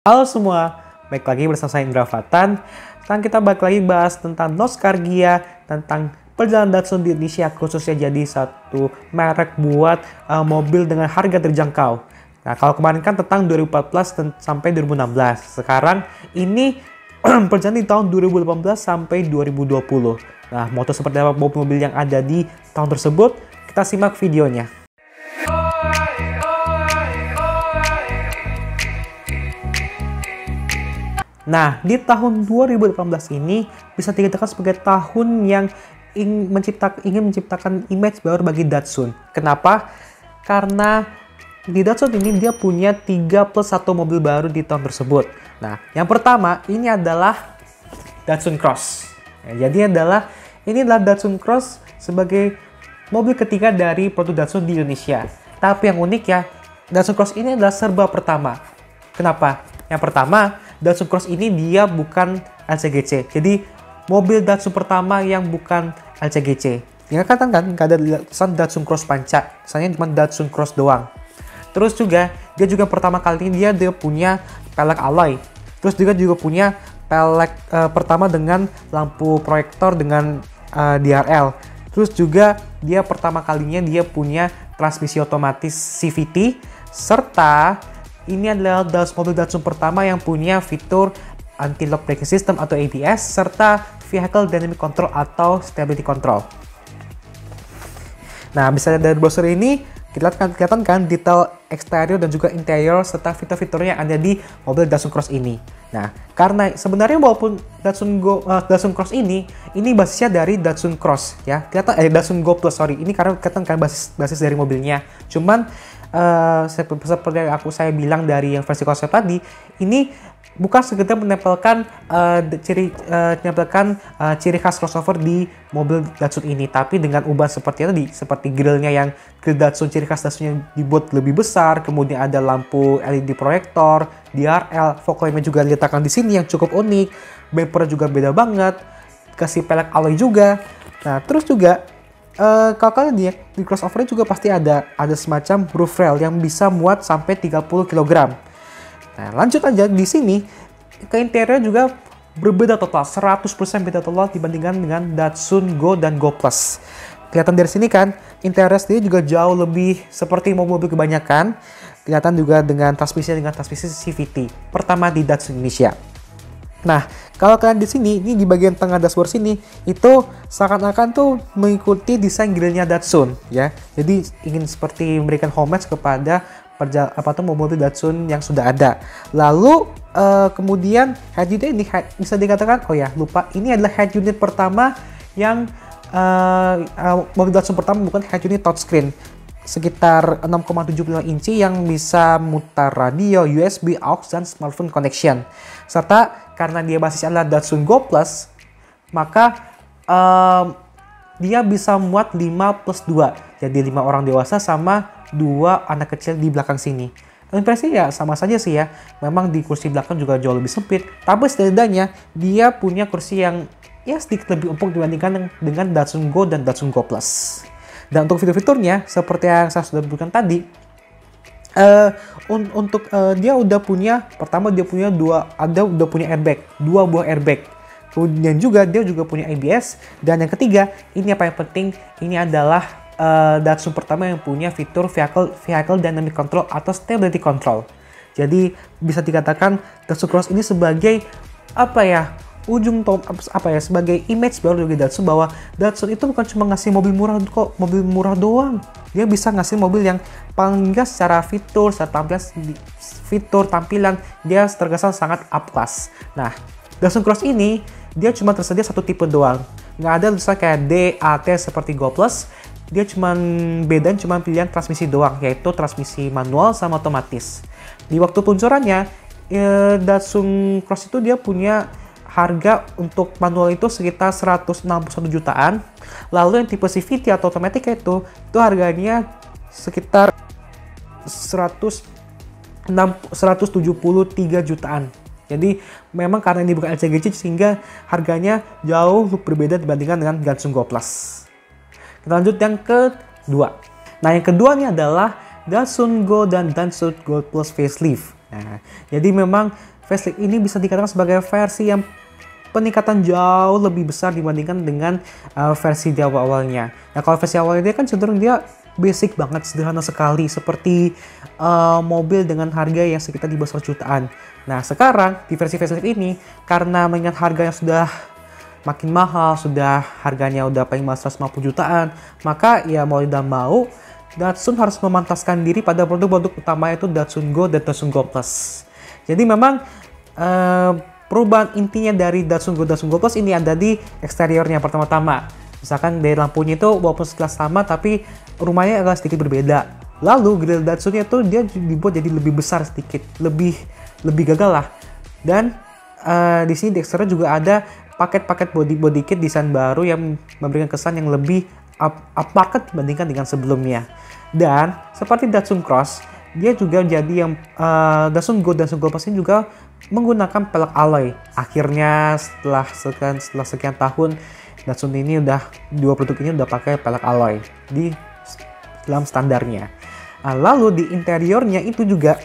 Halo semua, balik lagi bersama saya Indra Fatan. Sekarang kita balik lagi bahas tentang nostalgia, tentang perjalanan Datsun di Indonesia, khususnya jadi satu merek buat mobil dengan harga terjangkau. Nah, kalau kemarin kan tentang 2014 sampai 2016. Sekarang ini perjalanan di tahun 2018 sampai 2020. Nah, motor seperti apa mobil-mobil yang ada di tahun tersebut? Kita simak videonya. Nah, di tahun 2018 ini bisa dikatakan sebagai tahun yang ingin menciptakan image baru bagi Datsun. Kenapa? Karena di Datsun ini dia punya 3+1 mobil baru di tahun tersebut. Nah, yang pertama ini adalah Datsun Cross. Ya, jadi ini adalah Datsun Cross sebagai mobil ketiga dari produk Datsun di Indonesia. Tapi yang unik ya, Datsun Cross ini adalah serba pertama. Kenapa? Yang pertama, Datsun Cross ini dia bukan LCGC. Jadi mobil Datsun pertama yang bukan LCGC. Ya kan nggak ada tulisan Datsun Cross Panca. Misalnya cuma Datsun Cross doang. Terus juga dia juga pertama kali ini dia punya pelek alloy. Terus juga punya pelek pertama dengan lampu proyektor dengan DRL. Terus juga dia pertama kalinya dia punya transmisi otomatis CVT, serta ini adalah mobil Datsun pertama yang punya fitur anti-lock braking system atau ABS, serta vehicle dynamic control atau stability control. Nah, bisa dari brosur ini kelihatan kan detail eksterior dan juga interior serta fitur-fiturnya yang ada di mobil Datsun Cross ini. Nah, karena sebenarnya walaupun Datsun Cross ini basisnya dari Datsun Cross ya. Datsun Go Plus, sorry. Ini karena kelihatan kan basis dari mobilnya. Cuman seperti yang saya bilang dari yang versi konsep tadi, ini bukan sekedar menempelkan ciri khas crossover di mobil Datsun ini, tapi dengan ubah seperti tadi, seperti grillnya yang grill Datsun, ciri khas Datsunnya dibuat lebih besar, kemudian ada lampu LED proyektor, DRL, fog lampnya juga diletakkan di sini yang cukup unik, bumper juga beda banget, kasih pelek alloy juga. Nah, terus juga kalau kalian lihat di crossover juga pasti ada semacam roof rail yang bisa muat sampai 30 kg. Nah, lanjut aja di sini ke interior juga berbeda total, 100% beda total dibandingkan dengan Datsun Go dan Go Plus. Kelihatan dari sini kan, interior sendiri juga jauh lebih seperti mobil kebanyakan. Kelihatan juga dengan transmisi CVT pertama di Datsun Indonesia. Nah, kalau kalian di sini, ini di bagian tengah dashboard sini, itu seakan-akan tuh mengikuti desain grillnya Datsun, ya. Jadi ingin seperti memberikan homage kepada mobil Datsun yang sudah ada. Lalu kemudian head unit ini bisa dikatakan, ini adalah head unit pertama yang mobil Datsun pertama bukan head unit touchscreen. Sekitar 6,75 inci yang bisa mutar radio, USB, aux, dan smartphone connection. Serta karena dia basisnya adalah Datsun Go Plus, maka dia bisa muat 5+2. Jadi 5 orang dewasa sama 2 anak kecil di belakang sini. Impresi ya sama saja sih ya. Memang di kursi belakang juga jauh lebih sempit. Tapi setidaknya dia punya kursi yang ya sedikit lebih empuk dibandingkan dengan Datsun Go dan Datsun Go Plus. Dan untuk fitur-fiturnya, seperti yang saya sudah sebutkan tadi, dia udah punya, pertama dia punya udah punya airbag, 2 buah airbag. Kemudian juga dia juga punya ABS. Dan yang ketiga, ini apa yang penting, ini adalah Datsun pertama yang punya fitur vehicle dynamic control atau stability control. Jadi bisa dikatakan Datsun Cross ini sebagai sebagai image baru dari Datsun, bahwa Datsun itu bukan cuma ngasih mobil murah doang. Dia bisa ngasih mobil yang paling nggak secara tampilan dia terkesan sangat up class. Nah, Datsun Cross ini dia cuma tersedia satu tipe doang. Nggak ada tulisan kayak D, A, T seperti Go Plus. Dia cuma pilihan transmisi doang, yaitu transmisi manual sama otomatis. Di waktu peluncurannya, Datsun Cross itu dia punya harga untuk manual itu sekitar 161 jutaan. Lalu yang tipe CVT atau otomatis itu harganya sekitar 173 jutaan. Jadi memang karena ini bukan LCGC sehingga harganya jauh berbeda dibandingkan dengan Datsun Go Plus. Kita lanjut yang kedua. Nah, yang kedua ini adalah Datsun Go dan Datsun Go Plus facelift. Nah, jadi memang facelift ini bisa dikatakan sebagai versi yang peningkatan jauh lebih besar dibandingkan dengan versi di awal-awalnya. Nah, kalau versi awalnya dia kan cenderung dia basic banget, sederhana sekali, seperti mobil dengan harga yang sekitar di bawah 100 jutaan. Nah, sekarang di versi facelift ini, karena mengingat harga yang sudah makin mahal, sudah harganya udah paling mahal 150 jutaan, maka ya mau tidak mau Datsun harus memantaskan diri pada produk-produk utama yaitu Datsun Go dan Datsun Go Plus. Jadi memang perubahan intinya dari Datsun Go Plus ini ada di eksteriornya pertama-tama. Misalkan dari lampunya itu walaupun sekilas sama tapi rumahnya agak sedikit berbeda. Lalu grill Datsunnya itu dia dibuat jadi lebih besar sedikit, lebih gagal lah. Dan di sini di eksterior juga ada paket-paket body kit desain baru yang memberikan kesan yang lebih upmarket dibandingkan dengan sebelumnya. Dan seperti Datsun Cross, dia juga jadi yang Datsun Go Plus ini juga menggunakan pelek alloy. Akhirnya setelah sekian tahun, Datsun ini dua produk ini udah pakai pelek alloy di dalam standarnya. Nah, lalu di interiornya itu juga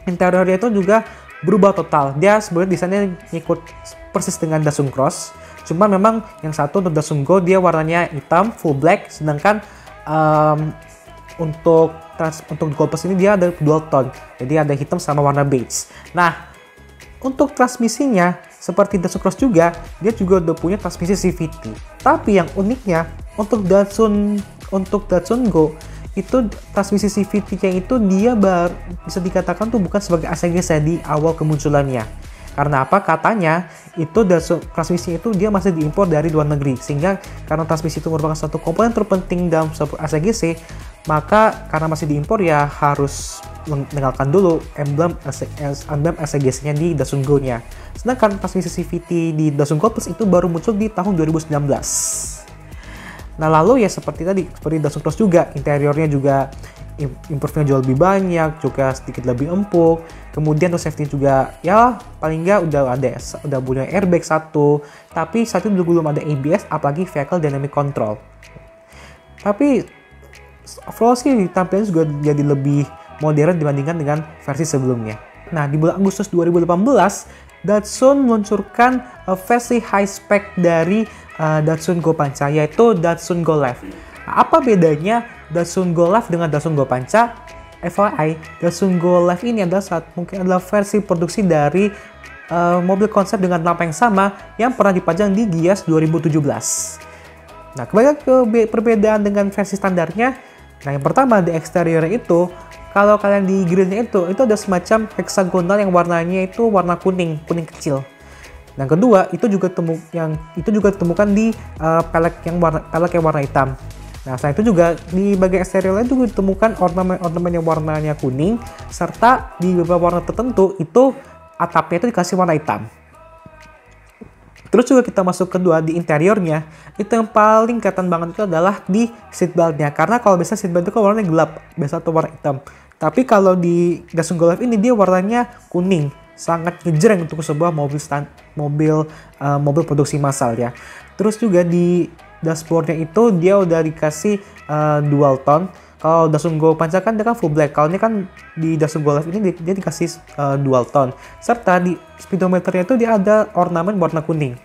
interiornya itu juga berubah total. Dia sebenarnya desainnya ngikut persis dengan Datsun Cross. Cuma memang yang satu untuk Datsun Go dia warnanya hitam full black, sedangkan untuk Go Plus ini dia ada dual tone. Jadi ada hitam sama warna beige. Nah, untuk transmisinya seperti Datsun Cross juga, dia juga udah punya transmisi CVT. Tapi yang uniknya untuk Datsun Go itu transmisi CVT-nya itu dia bisa dikatakan tuh bukan sebagai ACGC di awal kemunculannya. Karena apa? Katanya itu transmisi itu dia masih diimpor dari luar negeri, sehingga karena transmisi itu merupakan satu komponen terpenting dalam sebuah ACGC, maka karena masih diimpor ya harus meninggalkan dulu emblem ACGC-nya di Datsun Go-nya. Sedangkan transmisi CVT di Datsun Go Plus itu baru muncul di tahun 2019. Nah, lalu ya seperti Datsun Cross juga, interiornya juga improve-nya jauh lebih banyak, juga sedikit lebih empuk. Kemudian untuk safety juga ya paling nggak udah punya airbag satu, tapi saat itu belum ada ABS, apalagi vehicle dynamic control. Tapi overall sih tampilannya juga jadi lebih modern dibandingkan dengan versi sebelumnya. Nah, di bulan Agustus 2018, Datsun meluncurkan versi high spec dari Datsun Go Panca, yaitu Datsun Go Life. Nah, apa bedanya Datsun Go Life dengan Datsun Go Panca? FYI, Datsun Go Life ini mungkin adalah versi produksi dari mobil konsep dengan lampu yang sama yang pernah dipajang di Gias 2017. Nah, kembali ke perbedaan dengan versi standarnya. Nah, yang pertama di eksteriornya itu, kalau kalian di grillnya itu ada semacam heksagonal yang warnanya itu warna kuning kecil. Yang kedua, itu juga ditemukan di pelek yang warna hitam. Nah, selain itu juga di bagian eksterior lain juga ditemukan ornamen yang warnanya kuning, serta di beberapa warna tertentu itu atapnya itu dikasih warna hitam. Terus juga kita masuk kedua di interiornya, itu yang paling kelihatan banget itu adalah di seatbeltnya. Karena kalau biasa seatbelt itu kan warnanya gelap, biasa atau warna hitam. Tapi kalau di Datsun Go Life ini dia warnanya kuning, sangat ngejreng untuk sebuah mobil produksi massal ya. Terus juga di dashboardnya itu dia udah dikasih dual tone. Kalau Datsun Go Panca kan dia kan full black. Kalau ini kan di Datsun Go Life ini dia dikasih dual tone. Serta di speedometernya itu dia ada ornamen warna kuning.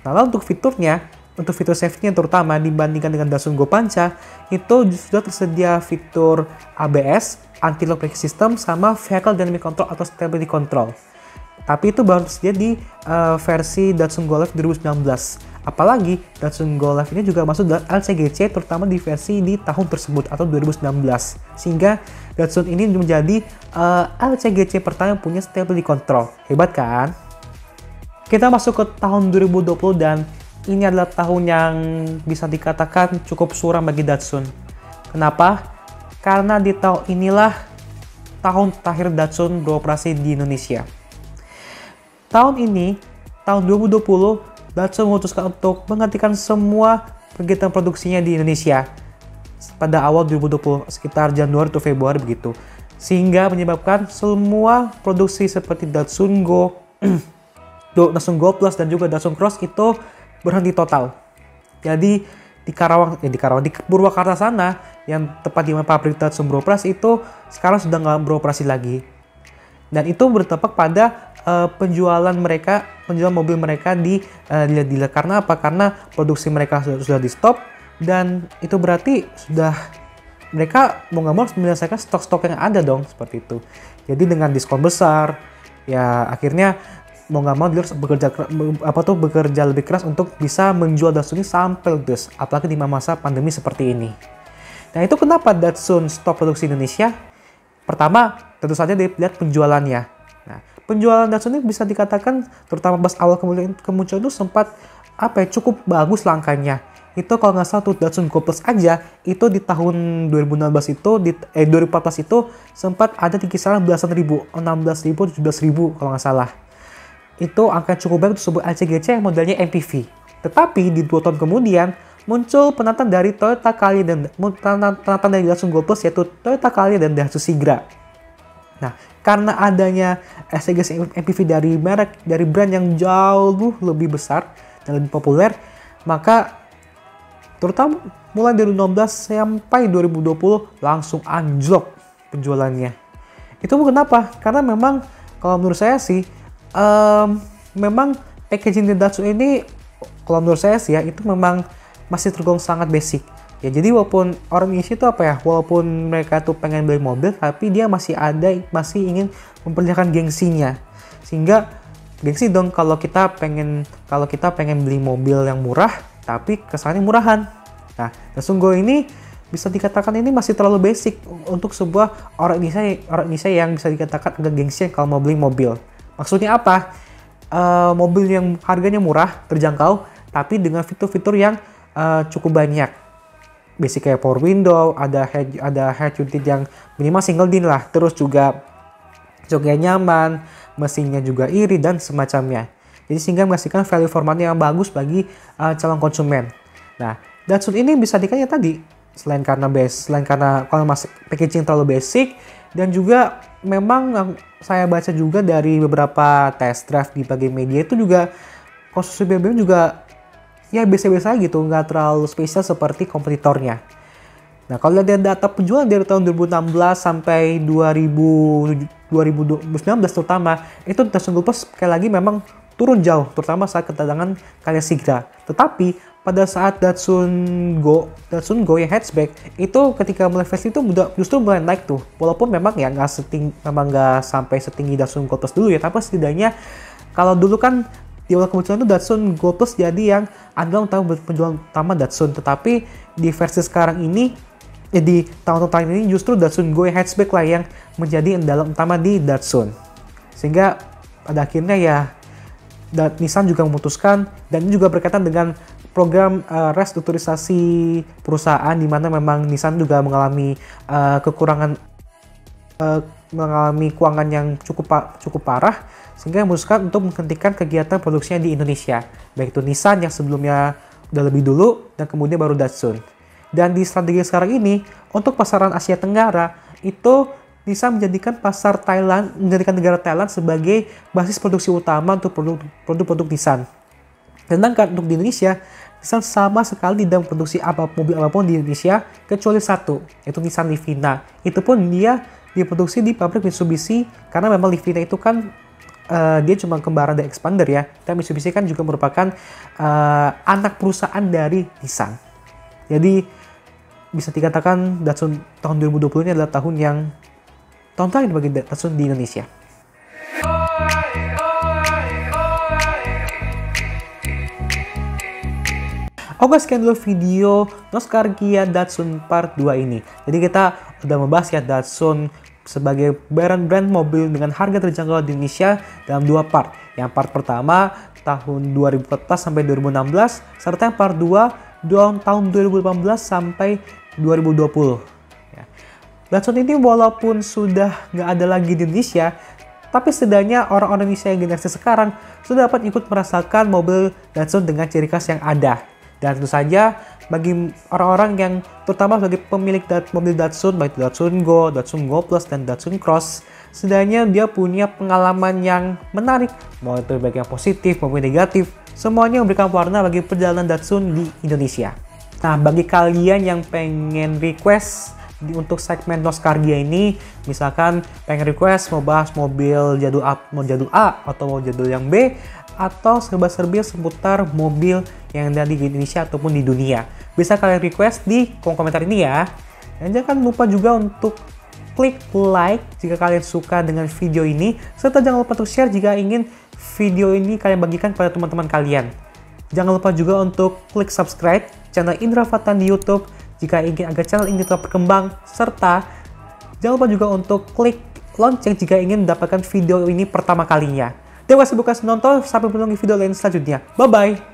Nah, lalu untuk fitur safety-nya terutama dibandingkan dengan Datsun Go Panca, itu sudah tersedia fitur ABS, anti-lock braking system, sama vehicle dynamic control atau stability control. Tapi itu baru tersedia di versi Datsun Go Life 2019. Apalagi Datsun Go Life ini juga masuk dalam LCGC terutama di versi di tahun tersebut atau 2019. Sehingga Datsun ini menjadi LCGC pertama yang punya stability control. Hebat kan? Kita masuk ke tahun 2020 dan ini adalah tahun yang bisa dikatakan cukup suram bagi Datsun. Kenapa? Karena di tahun inilah tahun terakhir Datsun beroperasi di Indonesia. Tahun ini, tahun 2020, Datsun memutuskan untuk menghentikan semua kegiatan produksinya di Indonesia pada awal 2020, sekitar Januari atau Februari begitu. Sehingga menyebabkan semua produksi seperti Datsun Go, Datsun Go Plus dan juga Datsun Cross itu berhenti total. Jadi di Purwakarta sana, yang tepat di mana pabrik Datsun beroperasi itu sekarang sudah nggak beroperasi lagi. Dan itu berdampak pada penjualan mobil mereka di dealer-dealer. Karena apa? Karena produksi mereka sudah di stop, dan itu berarti sudah mereka mau nggak mau harus menyelesaikan stok-stok yang ada dong, seperti itu. Jadi dengan diskon besar, ya akhirnya mau nggak mau dealer bekerja lebih keras untuk bisa menjual Datsun ini sampai ludes, apalagi di masa pandemi seperti ini. Nah, itu kenapa Datsun stop produksi Indonesia? Pertama, tentu saja dilihat penjualannya. Nah, penjualan Datsun ini bisa dikatakan, terutama pas awal kemunculan itu sempat cukup bagus langkahnya. Itu kalau nggak salah tuh Datsun Go Plus aja, itu di tahun 2014 itu, 2014 itu sempat ada di kisaran belasan ribu, 16.000, 17.000 kalau nggak salah. Itu angka cukup baik untuk sebuah LCGC yang modelnya MPV. Tetapi di 2 tahun kemudian, muncul penantang dari Toyota Calya dan penantang dari Datsun Go Plus, yaitu Toyota Calya dan Daihatsu Sigra. Nah, karena adanya SCGC MPV dari brand yang jauh lebih besar dan lebih populer, maka terutama mulai dari 2016 sampai 2020 langsung anjlok penjualannya. Itu kenapa? Karena memang kalau menurut saya sih, memang packaging di Datsun ini, kalau menurut saya sih ya, itu memang masih tergolong sangat basic. Ya, jadi walaupun orang Indonesia itu walaupun mereka tuh pengen beli mobil, tapi dia masih ingin memperlihatkan gengsinya. Sehingga gengsi dong kalau kita pengen beli mobil yang murah, tapi kesannya murahan. Nah, Datsun Go ini bisa dikatakan ini masih terlalu basic untuk sebuah orang Indonesia yang bisa dikatakan agak gengsi kalau mau beli mobil. Maksudnya apa? Mobil yang harganya murah, terjangkau, tapi dengan fitur-fitur yang cukup banyak. Basic kayak power window, ada head unit yang minimal single din lah, terus juga joknya nyaman, mesinnya juga irit dan semacamnya. Jadi sehingga menghasilkan value for money yang bagus bagi calon konsumen. Nah, Datsun ini bisa dikatakan tadi, selain karena kalau masih packaging terlalu basic, dan juga memang yang saya baca juga dari beberapa test drive di berbagai media itu juga konsumsi BBM juga ya biasa-biasa gitu, nggak terlalu spesial seperti kompetitornya. Nah, kalau lihat data penjualan dari tahun 2016 sampai 2019 terutama, itu Datsun Go Plus sekali lagi memang turun jauh, terutama saat kedatangan Calya Sigra. Tetapi pada saat Datsun Go yang hatchback itu ketika mulai face itu justru mulai naik tuh. Walaupun memang ya nggak sampai setinggi Datsun Go Plus dulu ya, tapi setidaknya kalau dulu kan di awal kemunculan itu Datsun Go Plus jadi yang andalan penjualan utama Datsun. Tetapi di versi sekarang ini, di tahun-tahun ini justru Datsun Go yang hatchback lah yang menjadi andalan utama di Datsun. Sehingga pada akhirnya ya Nissan juga memutuskan, dan ini juga berkaitan dengan program restrukturisasi perusahaan, di mana memang Nissan juga mengalami mengalami keuangan yang cukup parah, sehingga memutuskan untuk menghentikan kegiatan produksinya di Indonesia, baik itu Nissan yang sebelumnya udah lebih dulu dan kemudian baru Datsun. Dan di strategi sekarang ini untuk pasaran Asia Tenggara itu Nissan menjadikan negara Thailand sebagai basis produksi utama untuk produk-produk Nissan. Sedangkan untuk di Indonesia, Nissan sama sekali tidak memproduksi mobil apapun di Indonesia kecuali satu, yaitu Nissan Livina. Itu pun dia diproduksi di pabrik Mitsubishi, karena memang Livina itu kan dia cuma kembaran dari Expander ya. Dan Mitsubishi kan juga merupakan anak perusahaan dari Nissan. Jadi bisa dikatakan Datsun tahun 2020 ini adalah tahun terakhir bagi Datsun di Indonesia. Oke, sekian dulu video nostalgia Datsun part 2 ini. Jadi kita udah membahas ya Datsun sebagai brand mobil dengan harga terjangkau di Indonesia dalam 2 part. Yang part pertama tahun 2014 sampai 2016, serta yang part 2 tahun 2018 sampai 2020. Datsun ini walaupun sudah nggak ada lagi di Indonesia, tapi setidaknya orang-orang Indonesia yang generasi sekarang sudah dapat ikut merasakan mobil Datsun dengan ciri khas yang ada. Dan tentu saja bagi orang-orang yang terutama sebagai pemilik mobil Datsun, baik Datsun Go, Datsun Go Plus, dan Datsun Cross, setidaknya dia punya pengalaman yang menarik, mau itu baik yang positif maupun negatif, semuanya memberikan warna bagi perjalanan Datsun di Indonesia. Nah, bagi kalian yang pengen request untuk segmen nostalgia ini, misalkan pengen request mau bahas mobil jadul A atau mau jadul yang B, atau serba-serbi seputar mobil yang ada di Indonesia ataupun di dunia. Bisa kalian request di kolom komentar ini ya. Dan jangan lupa juga untuk klik like jika kalian suka dengan video ini, serta jangan lupa untuk share jika ingin video ini kalian bagikan kepada teman-teman kalian. Jangan lupa juga untuk klik subscribe channel Indra Fatan di YouTube jika ingin agar channel ini tetap berkembang, serta jangan lupa juga untuk klik lonceng jika ingin mendapatkan video ini pertama kalinya. Terima kasih buat nonton, sampai bertemu di video lain selanjutnya. Bye-bye!